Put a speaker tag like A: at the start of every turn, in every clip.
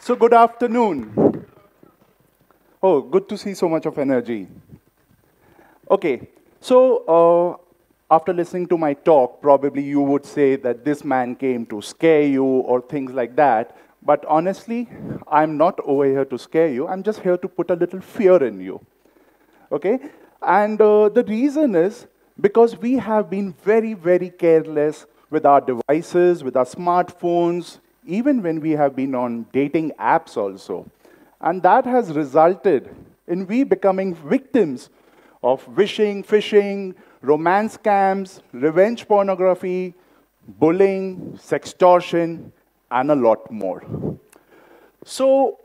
A: So good afternoon. Oh, good to see so much of energy. Okay, so after listening to my talk, probably you would say that this man came to scare you or things like that. But honestly, I'm not over here to scare you. I'm just here to put a little fear in you. Okay? And the reason is because we have been very, very careless with our devices, with our smartphones, even when we have been on dating apps also. And that has resulted in we becoming victims of wishing, phishing, romance scams, revenge pornography, bullying, sextortion, and a lot more. So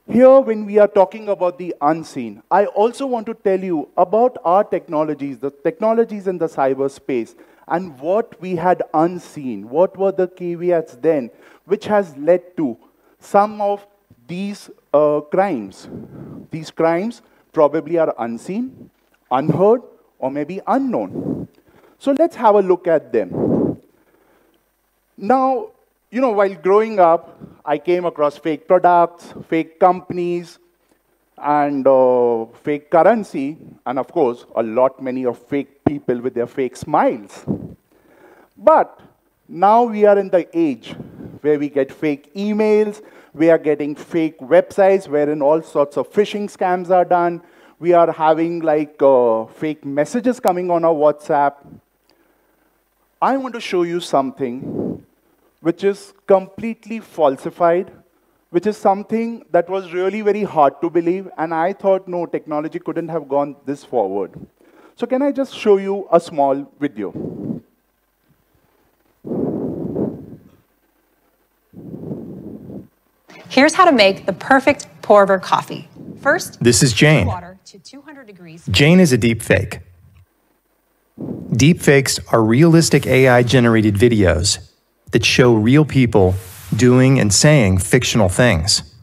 A: here, when we are talking about the unseen, I also want to tell you about our technologies, the technologies in the cyberspace, and what we had unseen, what were the caveats then, which has led to some of these crimes. These crimes probably are unseen, unheard, or maybe unknown. So let's have a look at them. Now, you know, while growing up, I came across fake products, fake companies, and fake currency, and of course, many of fake people with their fake smiles. But now we are in the age where we get fake emails, we are getting fake websites wherein all sorts of phishing scams are done, we are having like fake messages coming on our WhatsApp. I want to show you something which is completely falsified, which is something that was really very hard to believe, and I thought, no, technology couldn't have gone this forward. So can I just show you a small video?
B: Here's how to make the perfect pour-over coffee. First,
C: this is Jane.
B: Water to 200 degrees.
C: Jane is a deepfake. Deepfakes are realistic AI-generated videos that show real people doing and saying fictional things.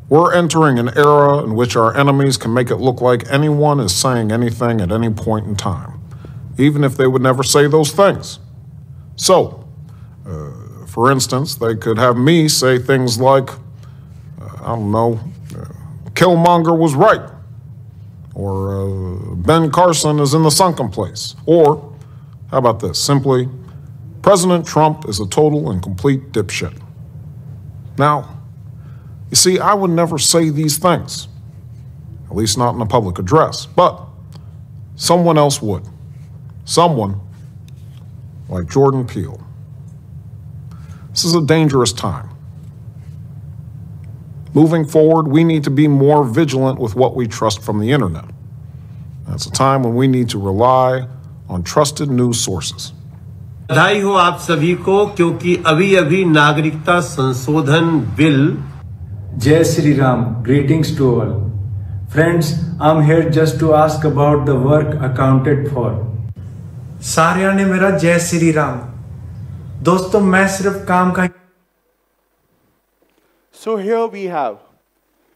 D: We're entering an era in which our enemies can make it look like anyone is saying anything at any point in time, even if they would never say those things. So, for instance, they could have me say things like, I don't know, Killmonger was right, or Ben Carson is in the sunken place, or, how about this, simply, President Trump is a total and complete dipshit. Now, you see, I would never say these things, at least not in a public address, but someone else would. Someone like Jordan Peele. This is a dangerous time. Moving forward, we need to be more vigilant with what we trust from the internet. It's a time when we need to rely on trusted news sources.
E: बधाई हो आप सभी को क्योंकि अभी-अभी नागरिकता संशोधन bill
F: जय Shri Ram greetings to all friends I'm here just to ask about the work accounted for सारिया ने मेरा जय श्री राम दोस्तों मैं सिर्फ काम का
A: So here we have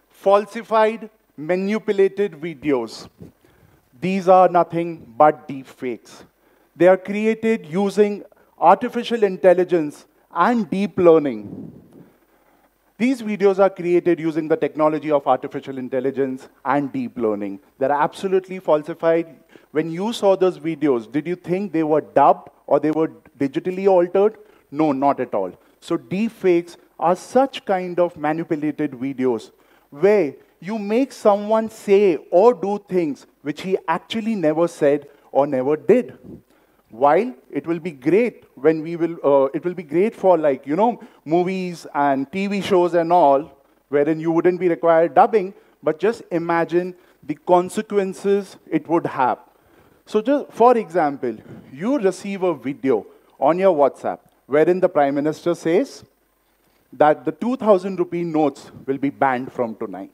A: falsified, manipulated videos. These are nothing but deepfakes. They are created using artificial intelligence and deep learning. These videos are created using the technology of artificial intelligence and deep learning. They're absolutely falsified. When you saw those videos, did you think they were dubbed or they were digitally altered? No, not at all. So deepfakes are such kind of manipulated videos where you make someone say or do things which he actually never said or never did. While it will be great when it will be great for like, you know, movies and TV shows and all, wherein you wouldn't be required dubbing, but just imagine the consequences it would have. So just, for example, you receive a video on your WhatsApp wherein the Prime Minister says that the 2,000 rupee notes will be banned from tonight.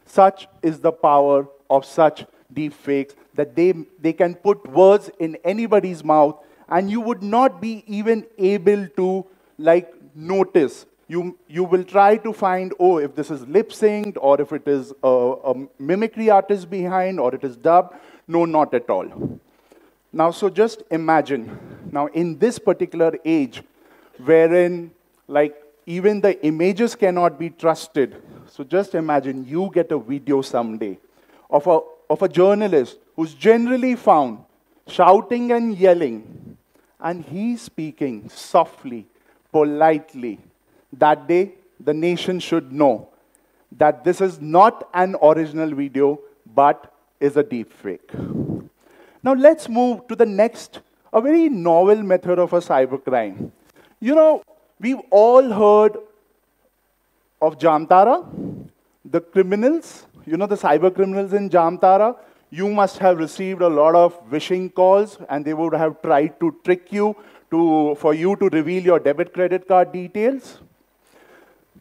A: Such is the power of such deepfakes that they can put words in anybody's mouth and you would not be even able to like notice. You will try to find, oh, if this is lip-synced or if it is a mimicry artist behind or it is dubbed. No, not at all. Now, so just imagine, now in this particular age, wherein like even the images cannot be trusted. So just imagine you get a video someday of a journalist who's generally found shouting and yelling, and he's speaking softly, politely. That day, the nation should know that this is not an original video, but is a deepfake. Now let's move to the next, a very novel method of a cybercrime. You know, we've all heard of Jamtara, the criminals, you know, the cyber criminals in Jamtara. You must have received a lot of phishing calls, and they would have tried to trick you for you to reveal your debit credit card details.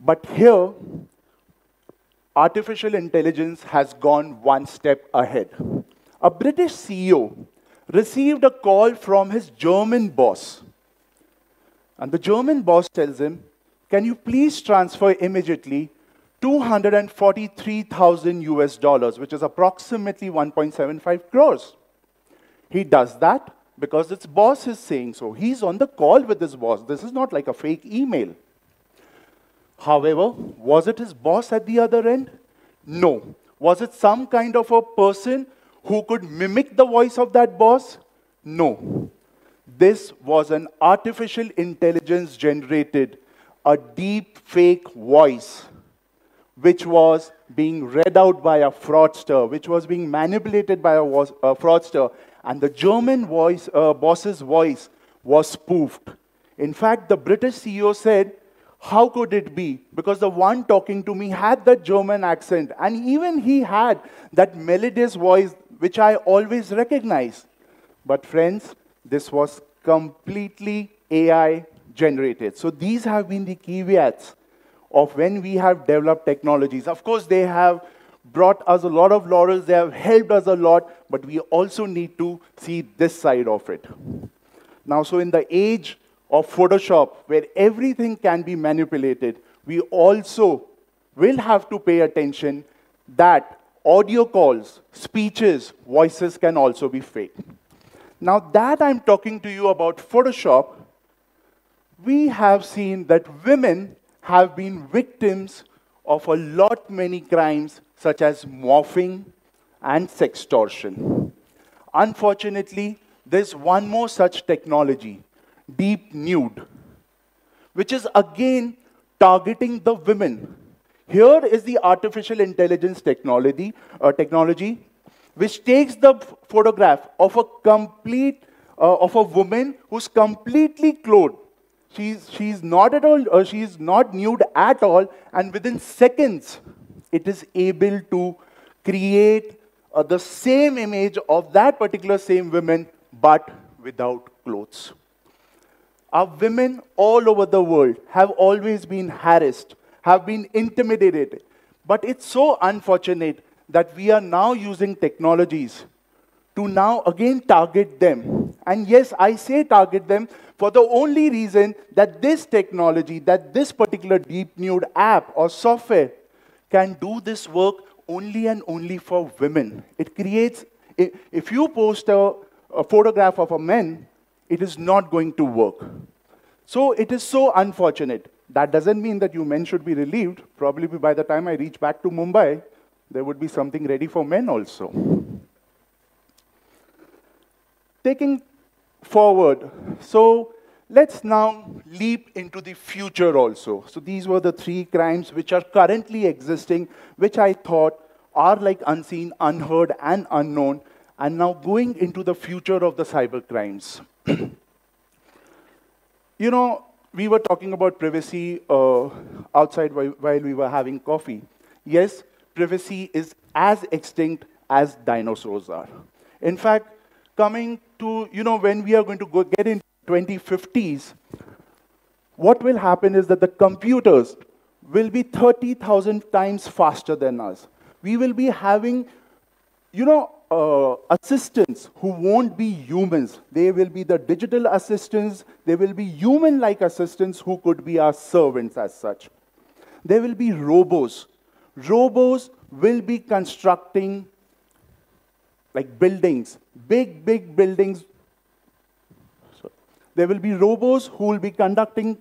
A: But here, artificial intelligence has gone one step ahead. A British CEO received a call from his German boss. And the German boss tells him, can you please transfer immediately 243,000 US dollars, which is approximately 1.75 crores. He does that because its boss is saying so. He's on the call with his boss. This is not like a fake email. However, was it his boss at the other end? No. Was it some kind of a person who could mimic the voice of that boss? No. This was an artificial intelligence generated, a deep fake voice, which was being read out by a fraudster, which was being manipulated by a fraudster, and the German boss's voice was spoofed. In fact, the British CEO said, how could it be? Because the one talking to me had that German accent, and even he had that melodious voice, which I always recognize. But friends, this was completely AI generated. So these have been the caveats of when we have developed technologies. Of course, they have brought us a lot of laurels, they have helped us a lot, but we also need to see this side of it. Now, so in the age of Photoshop, where everything can be manipulated, we also will have to pay attention that audio calls, speeches, voices can also be fake. Now that I'm talking to you about Photoshop, we have seen that women have been victims of a lot many crimes such as morphing and sextortion. Unfortunately, there's one more such technology, deep nude, which is again targeting the women. Here is the artificial intelligence technology, which takes the photograph of a woman who's completely clothed. She's not at all, she's not nude at all, and within seconds, it is able to create the same image of that particular same woman, but without clothes. Our women all over the world have always been harassed, have been intimidated, but it's so unfortunate that we are now using technologies to now again target them. And yes, I say target them for the only reason that this technology, that this particular deep nude app or software can do this work only and only for women. It creates, if you post a photograph of a man, it is not going to work. So it is so unfortunate. That doesn't mean that you men should be relieved. Probably by the time I reach back to Mumbai, there would be something ready for men also. Taking forward, so let's now leap into the future also. So these were the three crimes which are currently existing, which I thought are like unseen, unheard, and unknown, and now going into the future of the cyber crimes. You know, we were talking about privacy outside while we were having coffee. Yes, privacy is as extinct as dinosaurs are. In fact, coming to, you know, when we are going to get into 2050s, what will happen is that the computers will be 30,000 times faster than us. We will be having, you know, assistants who won't be humans. They will be the digital assistants. They will be human-like assistants who could be our servants as such. There will be robots. Robots will be constructing like buildings, big buildings. There will be robots who will be constructing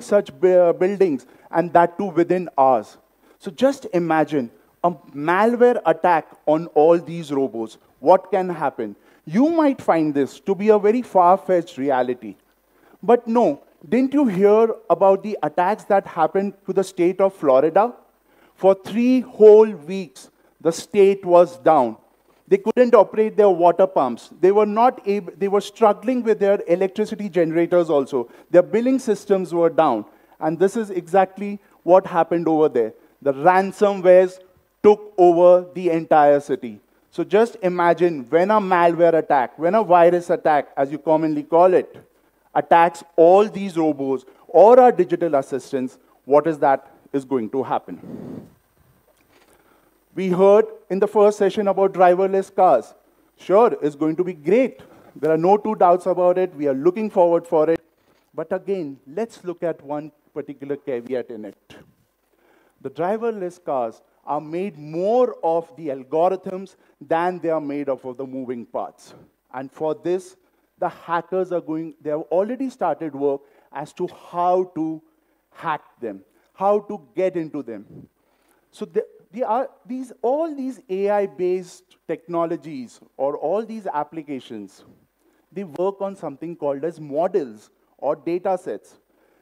A: such buildings, and that too within hours. So just imagine a malware attack on all these robots. What can happen? You might find this to be a very far-fetched reality. But no, didn't you hear about the attacks that happened to the state of Florida? For 3 whole weeks, the state was down. They couldn't operate their water pumps. They were struggling with their electricity generators also. Their billing systems were down. And this is exactly what happened over there. The ransomwares took over the entire city. So just imagine when a malware attack, when a virus attack, as you commonly call it, attacks all these robots or our digital assistants, what is going to happen? We heard in the first session about driverless cars. Sure, it's going to be great. There are no two doubts about it. We are looking forward for it. But again, let's look at one particular caveat in it. The driverless cars are made more of the algorithms than they are made of the moving parts. And for this, the hackers they have already started work as to how to hack them, how to get into them. So all these AI-based technologies or all these applications, they work on something called as models or data sets.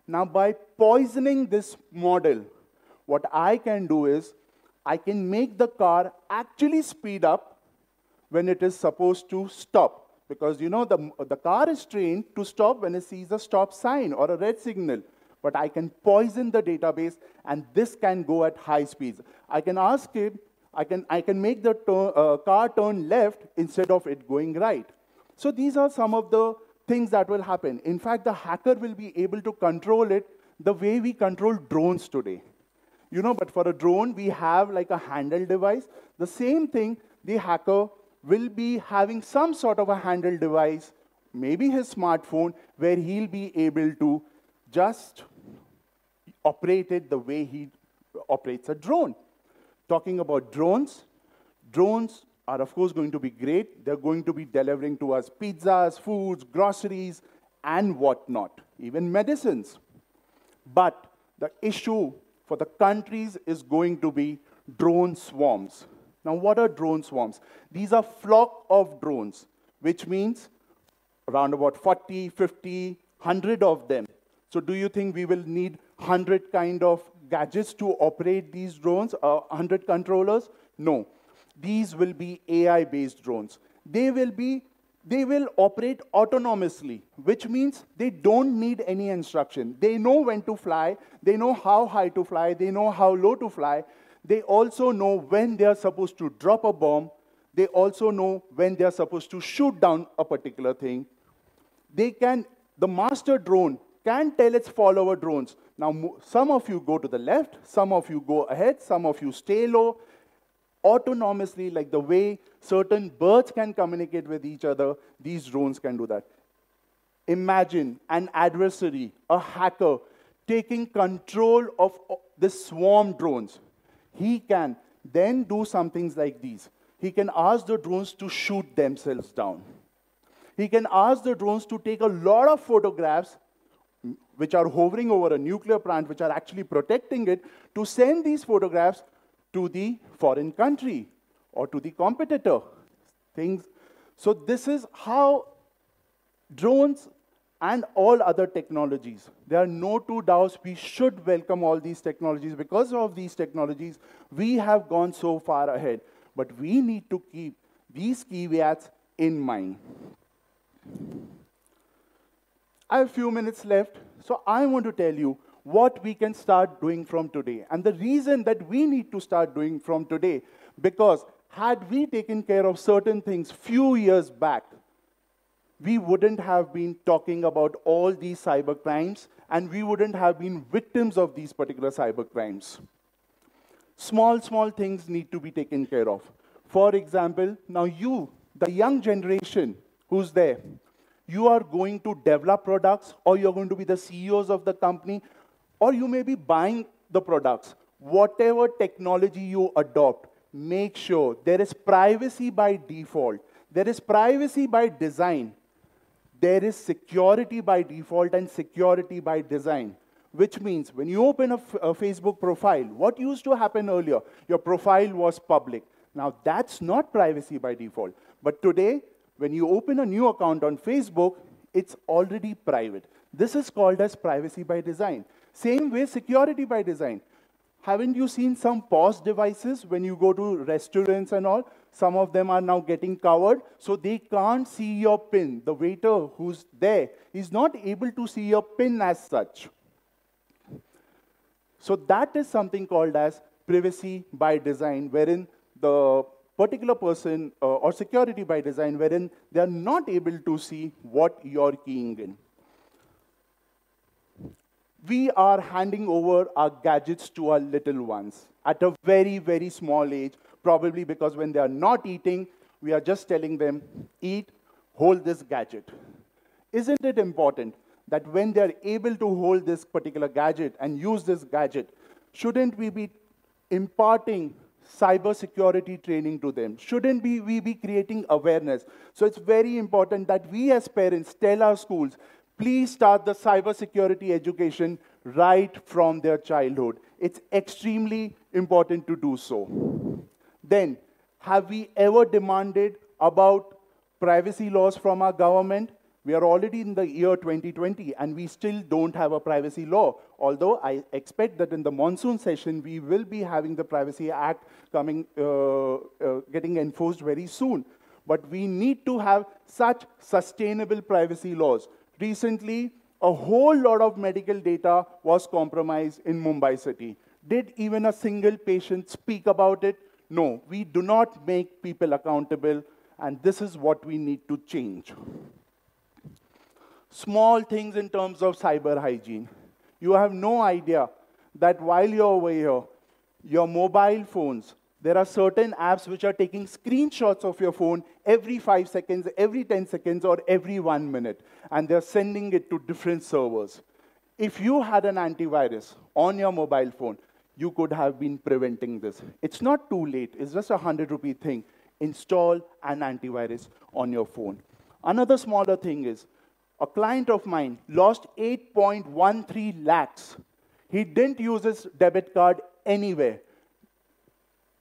A: Now, by poisoning this model, what I can do is I can make the car actually speed up when it is supposed to stop. Because you know the car is trained to stop when it sees a stop sign or a red signal. But I can poison the database, and this can go at high speeds. I can ask it, I can make the car turn left instead of it going right. So these are some of the things that will happen. In fact, the hacker will be able to control it the way we control drones today. You know, but for a drone, we have like a handheld device. The same thing, the hacker will be having some sort of a handheld device, maybe his smartphone, where he'll be able to just operate it the way he operates a drone. Talking about drones, drones are of course going to be great. They're going to be delivering to us pizzas, foods, groceries, and whatnot, even medicines. But the issue for the countries is going to be drone swarms. Now, what are drone swarms? These are flock of drones, which means around about 40, 50, 100 of them. So do you think we will need 100 kind of gadgets to operate these drones, 100 controllers? No. These will be AI-based drones. They will operate autonomously, which means they don't need any instruction. They know when to fly, they know how high to fly, they know how low to fly. They also know when they are supposed to drop a bomb. They also know when they are supposed to shoot down a particular thing. The master drone can tell its follower drones. Now, some of you go to the left, some of you go ahead, some of you stay low. Autonomously, like the way certain birds can communicate with each other, these drones can do that. Imagine an adversary, a hacker, taking control of the swarm drones. He can then do some things like these. He can ask the drones to shoot themselves down. He can ask the drones to take a lot of photographs which are hovering over a nuclear plant, which are actually protecting it, to send these photographs to the foreign country or to the competitor. So this is how drones and all other technologies, there are no two doubts we should welcome all these technologies. Because of these technologies, we have gone so far ahead. But we need to keep these caveats in mind. I have a few minutes left, so I want to tell you what we can start doing from today. And the reason that we need to start doing from today, because had we taken care of certain things few years back, we wouldn't have been talking about all these cyber crimes, and we wouldn't have been victims of these particular cyber crimes. Small things need to be taken care of. For example, now you, the young generation who's there, you are going to develop products, or you're going to be the CEOs of the company, or you may be buying the products. Whatever technology you adopt, make sure there is privacy by default. There is privacy by design. there is security by default and security by design, which means when you open a Facebook profile, what used to happen earlier, your profile was public. Now, that's not privacy by default. But today, when you open a new account on Facebook, it's already private. This is called as privacy by design. Same way, security by design. Haven't you seen some POS devices when you go to restaurants and all? Some of them are now getting covered, so they can't see your PIN. The waiter who's there is not able to see your PIN as such. So that is something called as privacy by design, wherein the particular person, or security by design, wherein they are not able to see what you're keying in. We are handing over our gadgets to our little ones at a very, very small age, probably because when they are not eating, we are just telling them, eat, hold this gadget. Isn't it important that when they are able to hold this particular gadget and use this gadget, shouldn't we be imparting cybersecurity training to them? Shouldn't we be creating awareness? So it's very important that we as parents tell our schools, please start the cybersecurity education right from their childhood. It's extremely important to do so. Then, have we ever demanded about privacy laws from our government? We are already in the year 2020 and we still don't have a privacy law. Although I expect that in the monsoon session, we will be having the Privacy Act coming, getting enforced very soon. But we need to have such sustainable privacy laws. Recently, a whole lot of medical data was compromised in Mumbai city. Did even a single patient speak about it? No, we do not make people accountable, and this is what we need to change. Small things in terms of cyber hygiene. You have no idea that while you're over here, your mobile phones, there are certain apps which are taking screenshots of your phone every 5 seconds, every 10 seconds, or every 1 minute, and they're sending it to different servers. If you had an antivirus on your mobile phone, you could have been preventing this. It's not too late. It's just a 100-rupee thing. Install an antivirus on your phone. Another smaller thing is, a client of mine lost 8.13 lakhs. He didn't use his debit card anywhere.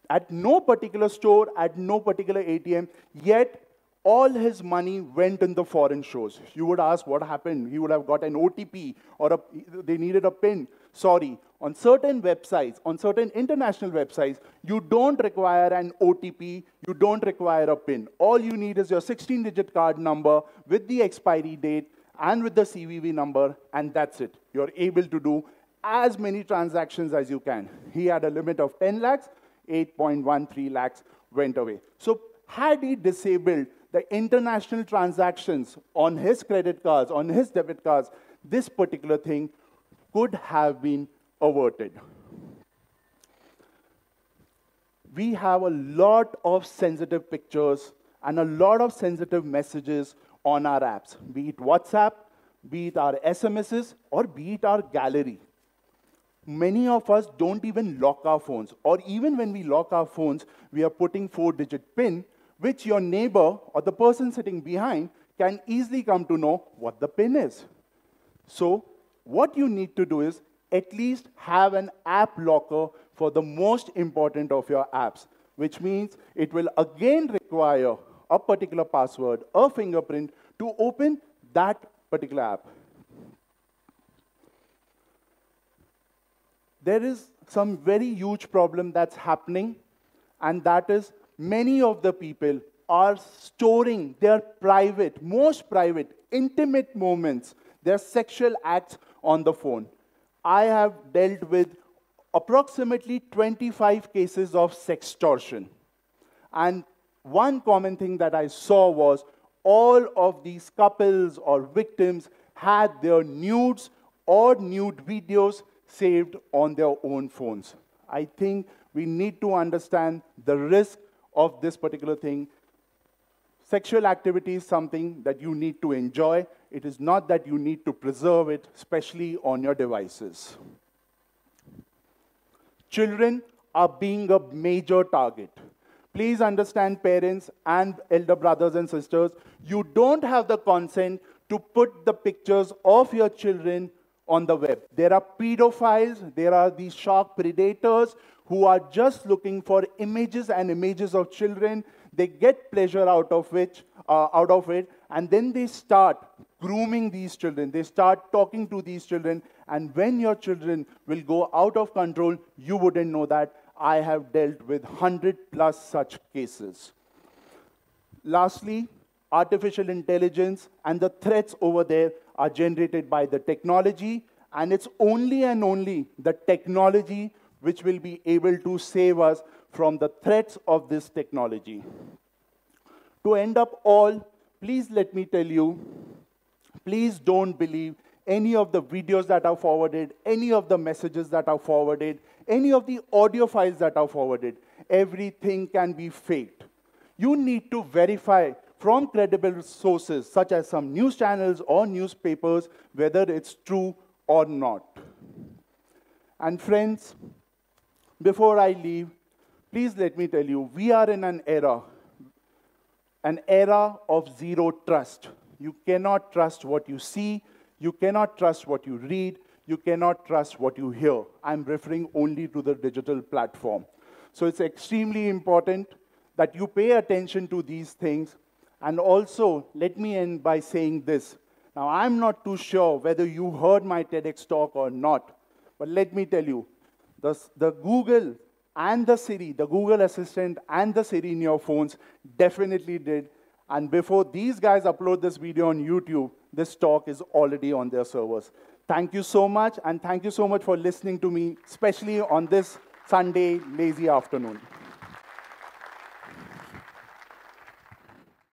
A: At no particular store, at no particular ATM, yet all his money went in the foreign shows. You would ask what happened. He would have got an OTP or they needed a PIN. Sorry, on certain websites, on certain international websites, you don't require an OTP, you don't require a PIN. All you need is your 16-digit card number with the expiry date and with the CVV number, and that's it. You're able to do as many transactions as you can. He had a limit of 10 lakhs, 8.13 lakhs went away. So had he disabled the international transactions on his credit cards, on his debit cards, this particular thing could have been averted. We have a lot of sensitive pictures and a lot of sensitive messages on our apps, be it WhatsApp, be it our SMSs, or be it our gallery. Many of us don't even lock our phones, or even when we lock our phones, we are putting 4-digit PIN, which your neighbor or the person sitting behind can easily come to know what the PIN is. So what you need to do is at least have an app locker for the most important of your apps, which means it will again require a particular password, a fingerprint to open that particular app. There is some very huge problem that's happening, and that is many of the people are storing their private, most private, intimate moments, their sexual acts on the phone. I have dealt with approximately 25 cases of sextortion. And one common thing that I saw was all of these couples or victims had their nudes or nude videos saved on their own phones. I think we need to understand the risk of this particular thing. Sexual activity is something that you need to enjoy. It is not that you need to preserve it, especially on your devices. Children are being a major target. Please understand, parents and elder brothers and sisters, you don't have the consent to put the pictures of your children on the web. There are pedophiles, there are these shark predators who are just looking for images and images of children. They get pleasure out of it, and then they start grooming these children. They start talking to these children, and when your children will go out of control, you wouldn't know that. I have dealt with 100+ such cases. Lastly, artificial intelligence and the threats over there are generated by the technology, and it's only and only the technology which will be able to save us from the threats of this technology. To end up all, please let me tell you, please don't believe any of the videos that are forwarded, any of the messages that are forwarded, any of the audio files that are forwarded. Everything can be faked. You need to verify from credible sources, such as some news channels or newspapers, whether it's true or not. And friends, before I leave, please let me tell you, we are in an era of zero trust. You cannot trust what you see, you cannot trust what you read, you cannot trust what you hear. I'm referring only to the digital platform. So it's extremely important that you pay attention to these things. And also, let me end by saying this. Now, I'm not too sure whether you heard my TEDx talk or not, but let me tell you, the Google and the Siri, the Google Assistant and the Siri in your phones definitely did. And before these guys upload this video on YouTube, this talk is already on their servers. Thank you so much, and thank you so much for listening to me, especially on this Sunday lazy afternoon.